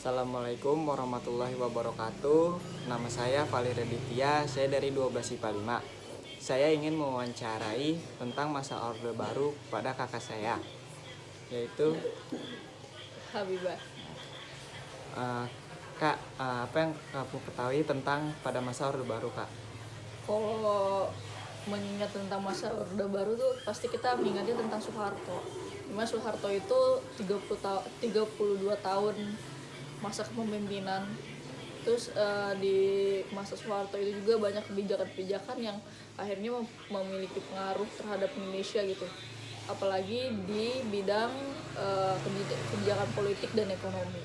Assalamualaikum warahmatullahi wabarakatuh. Nama saya Fali Raditya, saya dari 12 IPA 5. Saya ingin mewawancarai tentang masa Orde Baru pada kakak saya, yaitu Habibah. Kak, apa yang kamu ketahui tentang pada masa Orde Baru, Kak? Kalau mengingat tentang masa Orde Baru tuh pasti kita mengingatnya tentang Soeharto. Dimana Soeharto itu 32 tahun masa kepemimpinan. Terus di masa Soeharto itu juga banyak kebijakan-kebijakan yang akhirnya memiliki pengaruh terhadap Indonesia gitu. Apalagi di bidang kebijakan politik dan ekonomi.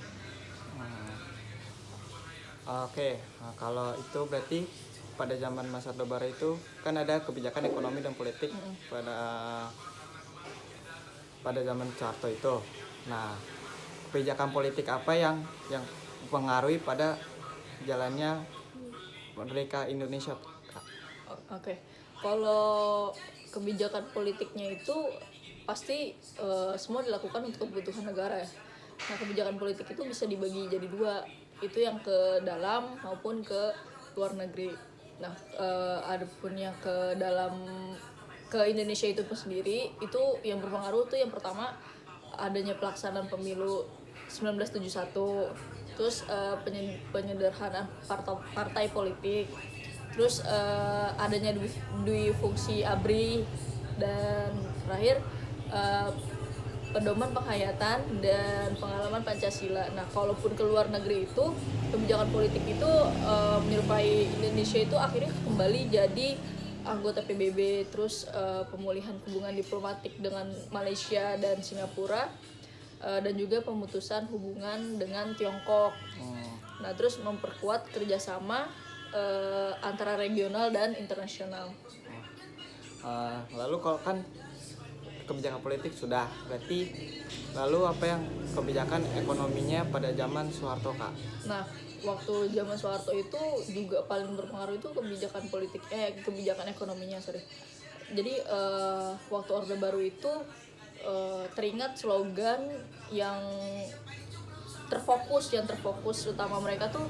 Oke, kalau itu berarti pada zaman masa Orde Baru itu kan ada kebijakan ekonomi dan politik pada zaman Soeharto itu. Nah, kebijakan politik apa yang mempengaruhi pada jalannya merdeka Indonesia, Kak? Oke. Kalau kebijakan politiknya itu pasti semua dilakukan untuk kebutuhan negara ya. Nah, kebijakan politik itu bisa dibagi jadi dua, itu yang ke dalam maupun ke luar negeri. Nah, adapun yang ke dalam, ke Indonesia itu sendiri, itu yang berpengaruh tuh yang pertama adanya pelaksanaan pemilu 1971, terus penyederhanaan partai politik, terus adanya dui fungsi ABRI, dan terakhir pedoman penghayatan dan pengalaman Pancasila. Nah, kalaupun ke luar negeri itu kebijakan politik itu menyerupai Indonesia itu akhirnya kembali jadi anggota PBB, terus pemulihan hubungan diplomatik dengan Malaysia dan Singapura, dan juga pemutusan hubungan dengan Tiongkok. Nah, terus memperkuat kerjasama antara regional dan internasional. Lalu kalau kan kebijakan politik sudah, berarti lalu apa yang kebijakan ekonominya pada zaman Soeharto, Kak? Nah, waktu zaman Soeharto itu juga paling berpengaruh itu kebijakan ekonominya, sorry. Jadi waktu Orde Baru itu teringat slogan yang terfokus utama mereka tuh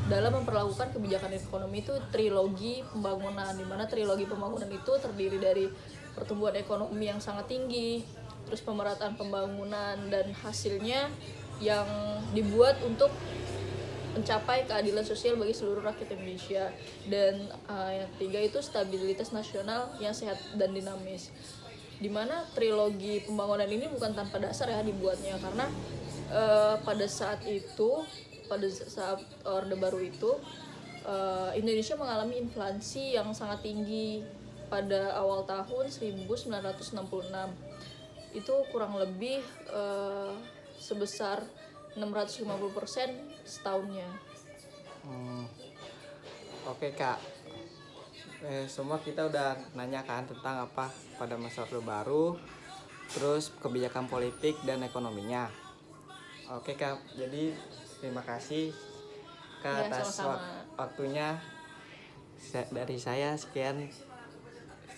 dalam memperlakukan kebijakan ekonomi itu trilogi pembangunan, di mana trilogi pembangunan itu terdiri dari pertumbuhan ekonomi yang sangat tinggi, terus pemerataan pembangunan, dan hasilnya yang dibuat untuk mencapai keadilan sosial bagi seluruh rakyat Indonesia. Dan yang ketiga itu stabilitas nasional yang sehat dan dinamis. Dimana trilogi pembangunan ini bukan tanpa dasar ya dibuatnya, karena pada saat Orde Baru itu Indonesia mengalami inflasi yang sangat tinggi pada awal tahun 1966. Itu kurang lebih sebesar 650% setahunnya. Oke, Kak. Semua kita udah nanyakan tentang apa pada masa Orde Baru, terus kebijakan politik dan ekonominya. Oke, Kak. Jadi terima kasih, Kak, Ya, atas sama-sama. waktunya. Dari saya sekian.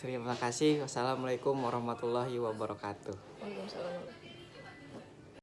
Terima kasih. Wassalamualaikum warahmatullahi wabarakatuh. Waalaikumsalam.